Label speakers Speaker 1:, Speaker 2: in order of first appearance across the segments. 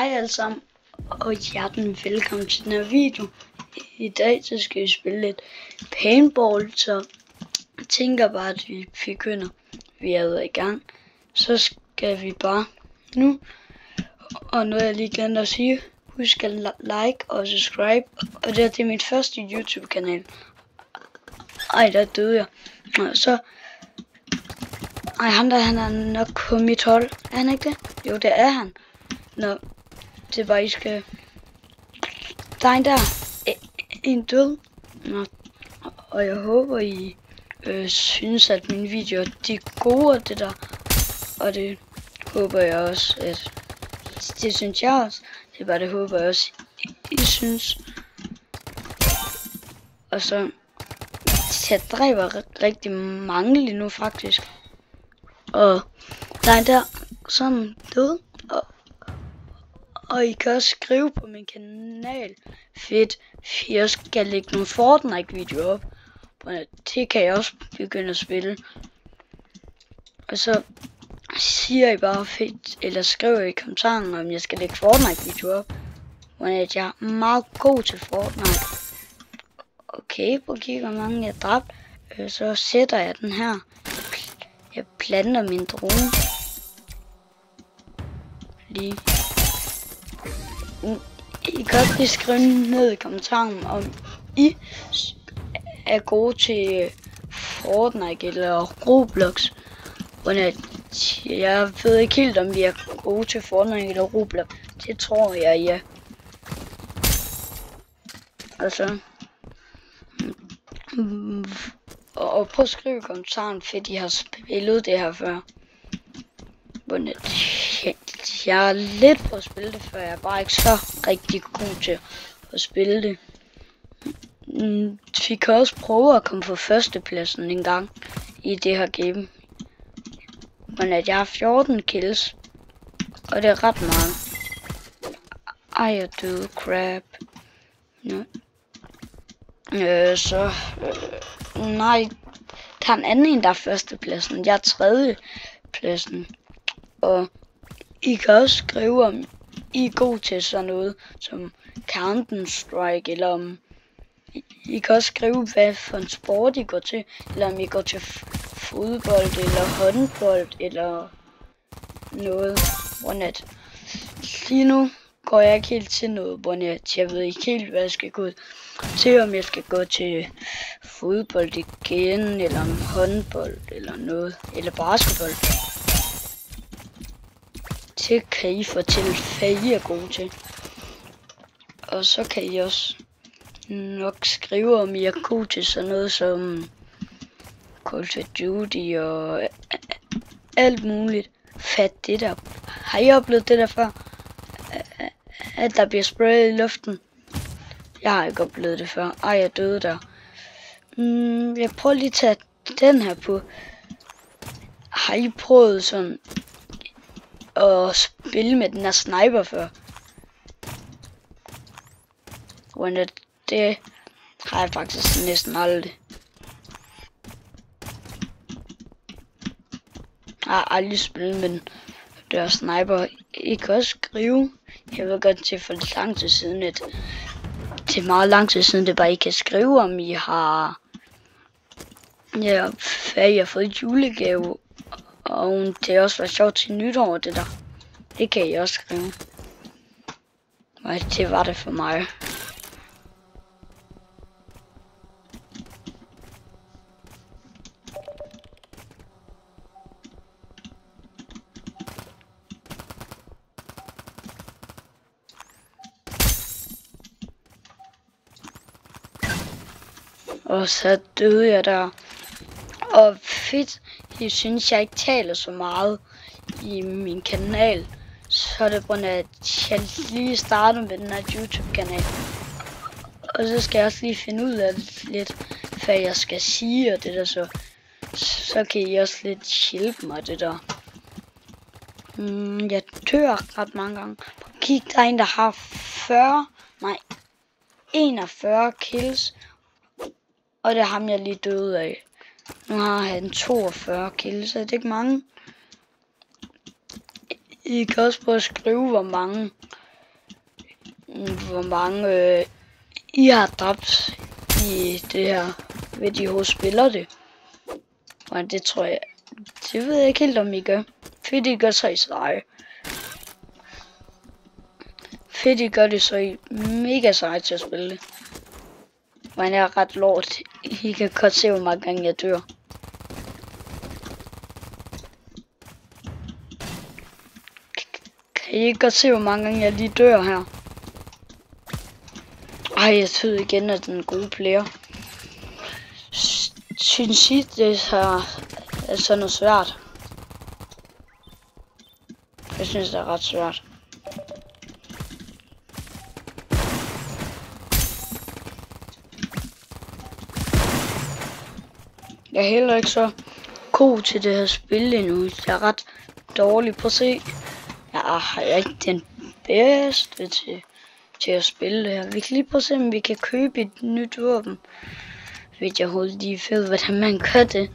Speaker 1: Hej alle sammen, og hjertelig velkommen til den her video. I dag så skal vi spille lidt paintball, så jeg tænker bare, at vi begynder. Vi er i gang, så skal vi bare nu. Og noget jeg lige glemte at sige, husk at like og subscribe, og det er mit første YouTube kanal. Ej, der døde jeg. Så ham der, han er nok på mit hold, er han ikke det? Jo, det er han. Nå, det er bare, I skal... Der er en der. En død. Nå. Og jeg håber, I synes, at mine videoer, de er gode, det der. Og det håber jeg også, at... Det synes jeg også. Det er bare, det håber jeg også, I synes. Og så... Jeg dræber rigtig mange lige nu, faktisk. Og der er en der, sådan død. Og I kan også skrive på min kanal, fedt, jeg skal lægge nogle Fortnite-videoer op. Det kan jeg også begynde at spille. Og så siger I bare fedt, eller skriver I kommentaren, om jeg skal lægge Fortnite-videoer op. Jeg er meget god til Fortnite. Okay, prøv at kigge, hvor mange jeg dræbt. Så sætter jeg den her. Jeg planter min drone. Lige. I kan også lige skrive ned i kommentaren, om I er gode til Fortnite eller Roblox. Jeg ved ikke helt, om vi er gode til Fortnite eller Roblox. Det tror jeg, ja. Altså. Og prøv at skrive i kommentaren, fedt I har spillet det her før. Jeg er lidt på at spille det før, jeg er bare ikke så rigtig god til at spille det. Vi kan også prøve at komme på førstepladsen en gang i det her game. Men jeg har 14 kills, og det er ret meget. Ej, jeg døde crap. No. Nej, der er en anden en, der er førstepladsen. Jeg er tredjepladsen. Og I kan også skrive, om I er god til sådan noget som Counter-Strike, eller om I kan også skrive, hvad for en sport I går til, eller om I går til fodbold, eller håndbold, eller noget. Lige nu går jeg ikke helt til noget, jeg ved ikke helt, hvad jeg skal gå til, om jeg skal gå til fodbold igen, eller om håndbold, eller noget, eller basketball. Det kan I fortælle, hvad I er gode til. Og så kan I også nok skrive, om I er gode til sådan noget som Call of Duty og alt muligt. Fat det der. Har I oplevet det der før? At der bliver sprayet i luften? Jeg har ikke oplevet det før. Ej, jeg døde der. Jeg prøver lige at tage den her på. Har I prøvet sådan at spille med den her sniper før? Det har jeg faktisk næsten aldrig. Jeg har aldrig spillet med den der sniper. I kan også skrive. Jeg ved godt, det er for lang tid siden, at det er meget lang tid siden, det bare I kan skrive, om I har hvad I har fået julegave. Og det er også været sjovt til nytår, det der. Det kan I også skrive. Og det var det for mig. Og så døde jeg der. Og fedt, jeg synes jeg ikke taler så meget i min kanal. Så er det på grund af, at jeg lige starter med den her YouTube kanal. Og så skal jeg også lige finde ud af lidt, hvad jeg skal sige og det der, så kan I også lidt hjælpe mig det der. Jeg dør ret mange gange. Kig, der er en der har 41 kills. Og det er ham jeg lige døde af. Nu har han 42 kills, så det er ikke mange. I kan også prøve at skrive, hvor mange hvor mange I har dræbt i det her, ved de hos spiller det. Og det tror jeg, det ved jeg ikke helt om I gør. Fedt I gør, så I seje. Fedt I gør det, så I mega seje til at spille det. Men jeg er ret lort. I kan godt se, hvor mange gange jeg dør. Kan I ikke godt se, hvor mange gange jeg lige dør her? Ej, jeg synes igen, at den gode player. Synes I, det her er sådan noget svært? Jeg synes, det er ret svært. Jeg er heller ikke så god til det her spil endnu. Jeg er ret dårlig på at se. Jeg er ikke den bedste til at spille det her. Vi kan lige prøve at se, om vi kan købe et nyt våben. Hvis jeg overhovedet lige ved, hvordan man gør det.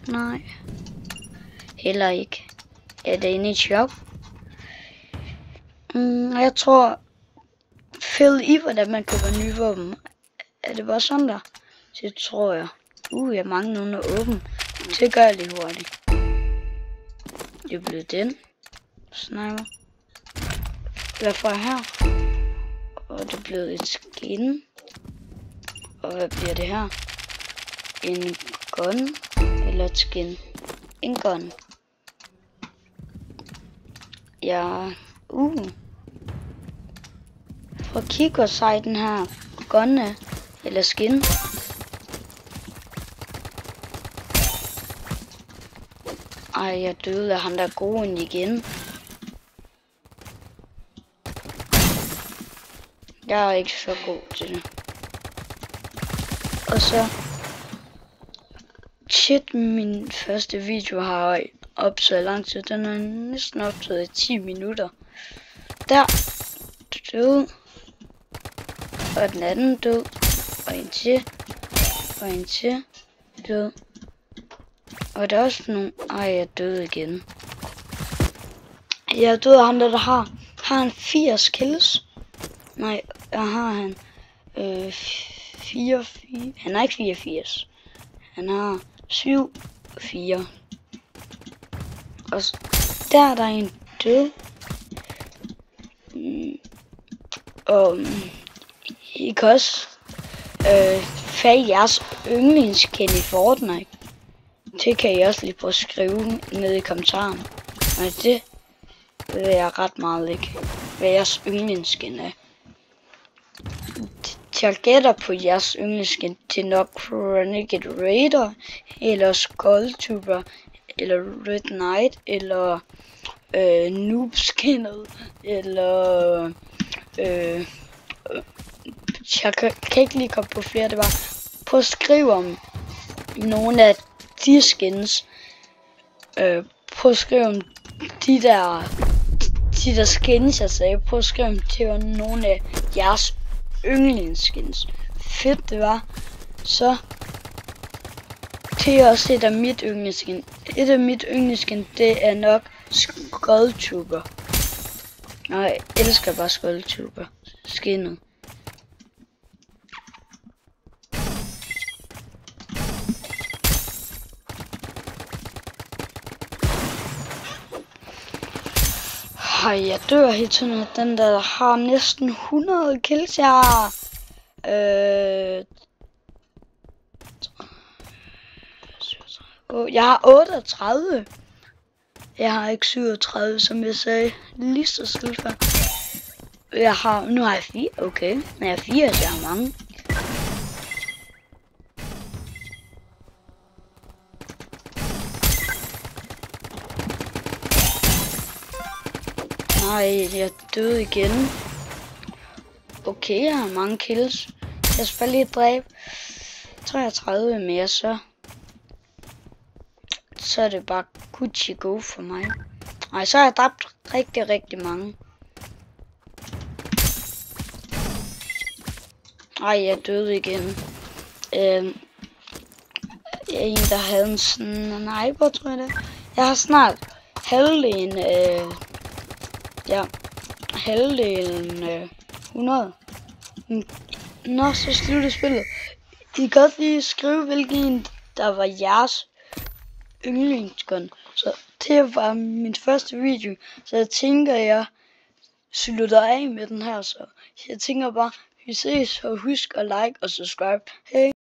Speaker 1: Nej. Heller ikke. Er det inde i shop? Jeg tror... Fed I, hvordan man køber nye våben. Er det bare sådan der? Det tror jeg. Jeg mangler nogen at åbne. Det gør jeg lige hurtigt. Det blev den. Sniper. Hvad får jeg her? Og det blev et skin. Og hvad bliver det her? En gun. Eller et skin. En gun. Ja. Prøv at kigge, hvor sej den her gun er. Eller skin. Ej, jeg døde af ham der gode igen. Jeg er ikke så god til det. Og så... Shit, min første video har optaget lang tid. Den er næsten optaget i 10 minutter. Der. Død. Og den anden død. Og en til. Og en til. Død. Og der er også nogle... Ej, jeg døde igen. Jeg døde af ham der har han 80 kills. Nej, jeg har han 4. Han er ikke 84. Han har 7-4. Og der er der en død. Og I kan også fag jeres yndlingsskin i Fortnite. Det kan I også lige prøve at skrive ned i kommentaren. Men det ved jeg ret meget ikke, hvad jeres yndlingsskin er. Jeg gætter på jeres yndlingsskin til nok Renegade Raider, eller Skulltuber, eller Red Knight, eller Noob skinnet, eller jeg kan ikke lige komme på flere. Det var på at skrive om nogle af de skins. På at skrive om de der skins jeg sagde. På at skrive om det var nogle af jeres yndlingsskins. Fedt det var. Så det er også et af mit yndlingsskin. Et af mit yndlingsskin, det er nok Skulltuber. Og jeg elsker bare Skulltuber skinnet. Ej, jeg dør helt tiden af den der har næsten 100 kills. Jeg har jeg har 38. Jeg har ikke 37, som jeg sagde lige så skidt før. Nu har jeg 4, okay. Men jeg har 4, så jeg har mange. Nej, jeg døde igen. Okay, jeg har mange kills. Jeg skal bare lige dræbe 33 mere, så er det bare Gucci go for mig. Nej, så har jeg dræbt rigtig mange. Ej, jeg døde igen. En, der havde en sniper, tror jeg det. Jeg har snart halvdelen, ja, halvdelen 100. Nå, så slutter spillet. I kan godt lige skrive, hvilken der var jeres yndlingsgun. Så det var min første video, så jeg tænker, jeg slutter af med den her. Så jeg tænker bare, vi ses, og husk at like og subscribe. Hej!